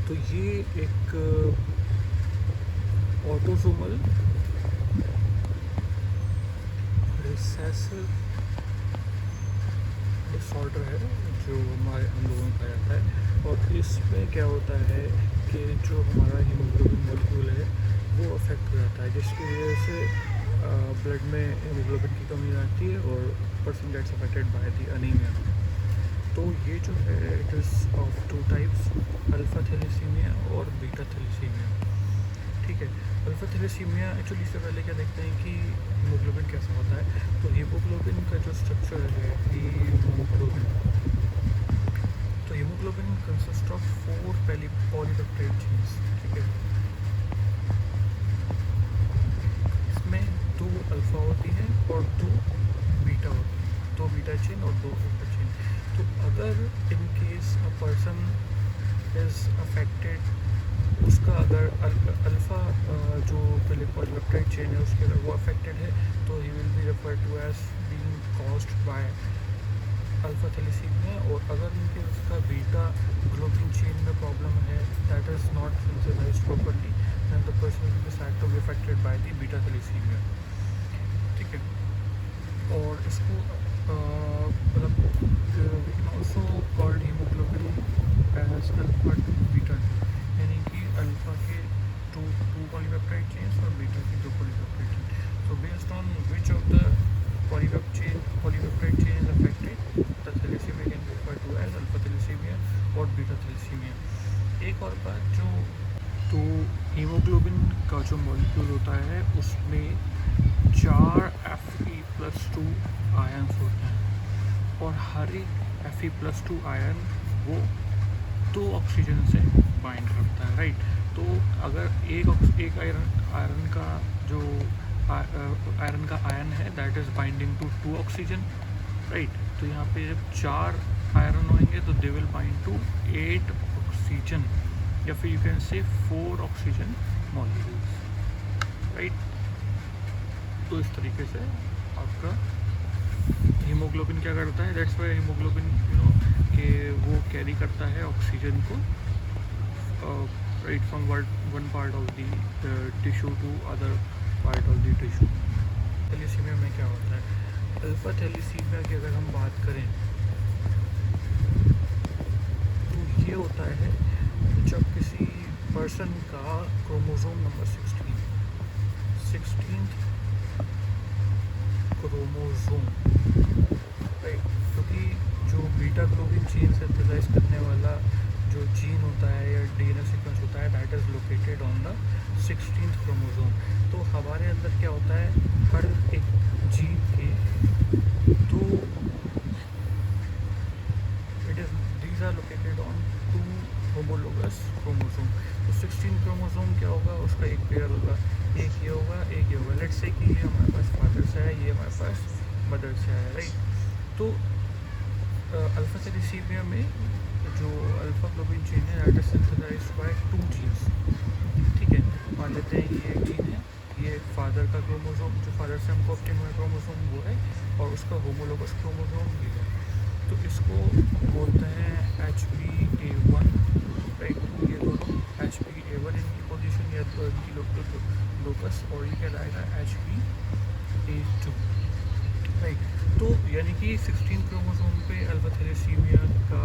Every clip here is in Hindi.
तो ये एक ऑटोसोमल रिसेसिव डिसऑर्डर है जो हम लोगों में पाया जाता है। और इसमें क्या होता है कि जो हमारा हीमोग्लोबिन मॉलिक्यूल है वो अफेक्ट हो जाता है, जिसकी वजह से ब्लड में हीमोग्लोबिन की कमी आती है और person gets affected by the anaemia. तो ये जो है it is of two types, alpha thalassemia और बीटा थैलेसीमिया। ठीक है, अल्फ़ा थैलेसीमिया एक्चुअली इससे पहले क्या देखते हैं कि हीमोग्लोबिन कैसा होता है। तो हीमोग्लोबिन का जो स्ट्रक्चर है हीमोग्लोबिन, तो haemoglobin consist of 4 polypeptide chains. ठीक है, इसमें 2 अल्फ़ा होती है और 2 बीटा होती है, 2 बीटा चेन और 2 अल्फ़ा चेन। तो अगर in case a person is affected, उसका अगर अल्फ़ा जो पॉलीपेप्टाइड चेन है उसके अगर वो अफेक्टेड है तो he will be referred to as being caused by alpha thalassemia. और अगर इनके उसका बीटा ग्लोबिन चेन में प्रॉब्लम है, that is not synthesised properly, then the person will be said to be affected by the beta thalassemia. ठीक है, और इसको मतलब we can also called haemoglobin as alpha two beta, यानी कि अल्फा के टू पॉलीपेप्टाइड चेन्स और बीटा की 2 पॉलीपेप्टाइड चेन। तो based on which of the polypeptide chain is affected, the thalassemia can be referred to as alpha thalassemia और बीटा थैलेसीमिया। एक और बात, जो तो हीमोग्लोबिन का जो मॉलिक्यूल होता है उसमें 4 Fe+2 आयन्स होते हैं और हर एक Fe+2 आयन वो 2 ऑक्सीजन से बाइंड करता है, राइट। तो अगर एक आयरन का जो आयरन का आयन है that is binding to 2 oxygen, right. तो यहाँ पे जब 4 आयरन होंगे तो they will bind to 8 oxygen, या फिर you can say 4 oxygen molecules, right. तो इस तरीके से आपका हीमोग्लोबिन क्या करता है, दैट्स वाई हीमोग्लोबिन कि वो कैरी करता है ऑक्सीजन को right from one part of the tissue to other part of the tissue. Thalassemia में क्या होता है, अल्फा थैलेसीमिया की अगर हम बात करें तो ये होता है जब किसी पर्सन का क्रोमोसोम नंबर 16 क्रोमोसोम, राइट, क्योंकि जो बीटा ग्लोबिन चेन सिंथेसाइज करने वाला जो जीन होता है या डीएनए सीक्वेंस होता है that is located on the 16th chromosome. तो हमारे अंदर क्या होता है, हर एक जीन के 2 these are located on 2 homologous chromosome। तो 16 क्रोमोसोम क्या होगा, उसका एक पेयर होगा, एक ये होगा एक ये होगा। लेट्स से कि ये हमारे पास फादर से है, ये हमारे पास मदर से है, राइट। तो अल्फा थैलेसीमिया में जो अल्फा ग्लोबिन चेन है that is synthesised by 2 genes. ठीक है, मान लेते हैं ये एक जीन है, ये फादर का क्रोमोसोम, जो फादर से हमको ऑब्टेन हुआ क्रोमोसोम वो है, और उसका होमोलोगस क्रोमोसोम ये है। तो इसको बोलते हैं HPA1, राइट। ये दोनों HPA1 इनकी पोजीशन या तो इनकी लोकस, और ये कहलाएगा HPA2, राइट। तो यानी कि 16 क्रोमोसोम पे अल्फा थैलेसीमिया का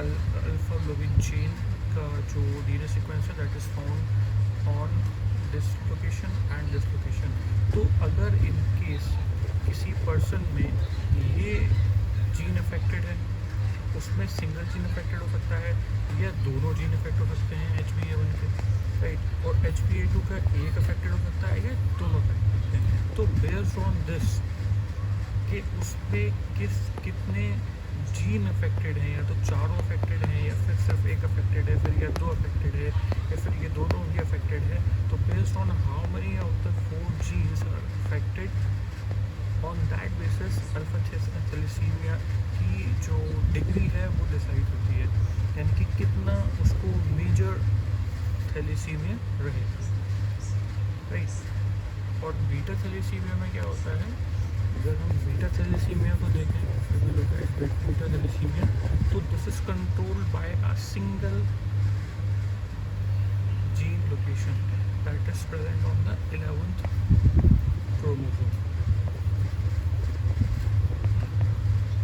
अल्फा ग्लोबिन चेन का जो डीएनए सीक्वेंस है that is found on this location and this location. तो अगर इन केस किसी पर्सन में ये जीन अफेक्टेड है, उसमें सिंगल जीन अफेक्टेड हो सकता है या दोनों जीन अफेक्ट हो सकते हैं HPA1 के, राइट। और HPA2 का एक अफेक्टेड हो सकता है या दोनों अफेक्ट हो सकते हैं। तो बेस्ड ऑन दिस कि उस पर कितने जीन अफेक्टेड हैं, या तो चारों अफेक्टेड हैं या फिर सिर्फ एक अफेक्टेड है, फिर या 2 अफेक्टेड है या फिर ये दोनों ही अफेक्टेड है। तो based on how many of the 4 genes are affected, on that basis alpha thalassemia की जो डिग्री है वो डिसाइड होती है, यानी कि कितना उसको मेजर थैलेसीमिया रहेगा, राइट। और बीटा थैलेसीमिया में क्या होता है, अगर हम बीटा थैलेसीमिया को देखें, बीटा थैलेसीमिया, तो this is controlled by a single is present on the 11th chromosome,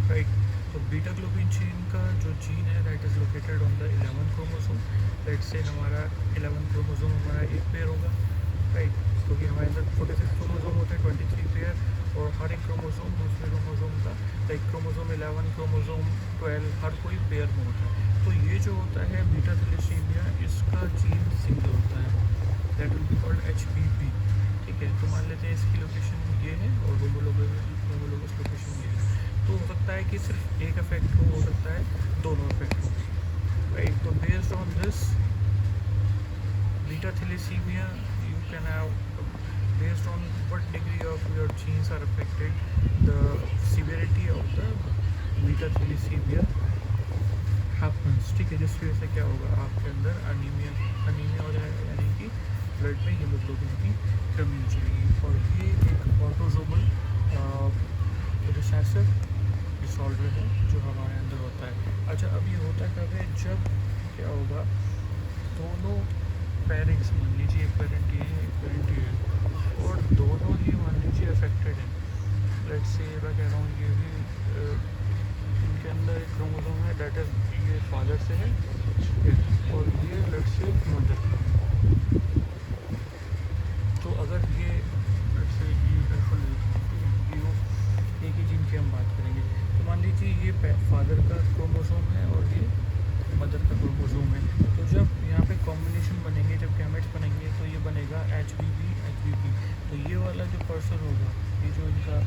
right? तो बीटा ग्लोबिन चेन का जो जीन है that is located on the 11th chromosome. Let's say हमारा 11th क्रोमोसोम हमारा एक पेयर होगा, राइट? क्योंकि हमारे अंदर 46 क्रोमोसोम होते हैं, 23 पेयर, और हर एक क्रोमोसोम दूसरे क्रोमोसोम का, लाइक क्रोमोसोम 11, क्रोमोसोम 12, हर कोई पेयर में होता है. तो ये जो होता है बीटा थैलेसीमिया, इसका जीन सिंगल होता है, that will be called HBP. ठीक है, तो मान लेते हैं इसकी लोकेशन ये है और होमोलोगस लोकेशन ये है. तो हो सकता है कि सिर्फ एक इफेक्ट हो सकता है दोनों इफेक्ट हो, राइट? तो based on this beta thalassemia you can have, based on what degree of your genes are affected, the severity of the beta thalassemia happens. ठीक है, जिस वजह से क्या होगा, आपके अंदर अनीमिया हो जाएगा, यानी कि ब्लड में हीमोग्लोबिन की कमी हो जाएगी. और ये एक ऑटोसोमल रिसेसिव डिसऑर्डर है जो हमारे अंदर होता है. अच्छा, अब ये होता कब है, जब क्या होगा, दोनों पेरेंट्स, मान लीजिए एक पेरेंट ये है एक पेरेंट ये है, और दोनों ही मान लीजिए अफेक्टेड हैं. लेट्स से मैं कह रहा हूँ ये भी इनके अंदर एक क्रोमोसोम है दैट इज ये फादर से है, और ये लेट्स से मदर का. तो अगर ये लेट्स से ये एक ही जीन की हम बात करेंगे, तो मान लीजिए ये फादर का क्रोमोसोम है और ये मदर का क्रोमोसोम है. तो जब यहाँ पे कॉम्बिनेशन बनेंगे, जब गैमेट्स बनेंगे, तो ये बनेगा HBP. तो ये वाला जो पर्सन होगा, ये जो इनका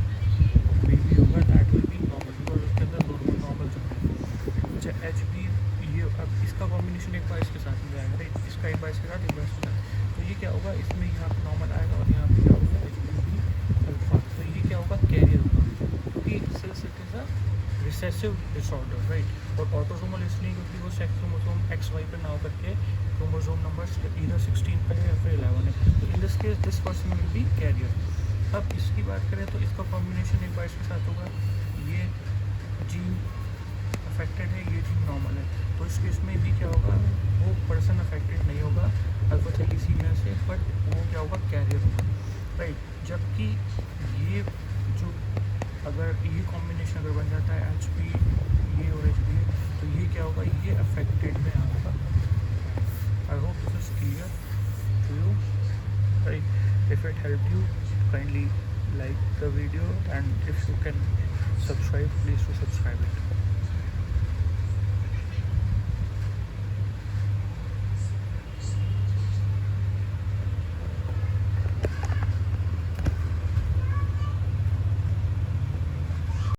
बेबी होगा, that will be normal, because उसके अंदर नॉर्मल चलता है. अच्छा, HB ये अब इसका कॉम्बिनेशन एक बार इसके साथ में जाएगा, राइट? इसका एक बार इसके साथ, एक बार इसके साथ. तो ये क्या होगा, इसमें यहाँ पे नॉर्मल आएगा और यहाँ पे क्या होगा, HBP अल्फा. तो ये क्या होगा, कैरियर होगा, क्योंकि since it is a recessive disorder, right? और ऑटोसोमल इसलिए क्योंकि वो सेक्स क्रोमोसोम XY पे ना होकर के क्रोमोसोम नंबर इधर 16 पे है या फिर 11 है. तो in this case this person will be carrier. अब इसकी बात करें तो इसका कॉम्बिनेशन एक बार इसके साथ होगा, ये जीन अफेक्टेड है, ये जीन नॉर्मल है. तो इस केस में भी क्या होगा, वो पर्सन अफेक्टेड नहीं होगा अल्फा थैलेसीमिया से, बट वो क्या होगा, कैरियर होगा, राइट? जबकि ये जो अगर ये कॉम्बिनेशन अगर बन जाता है HP ये और HB, तो ये क्या होगा, ये अफेक्टेड में आएगा. I hope this is clear to you, right? If it help you, kindly like the video, and if you can subscribe, please to subscribe it.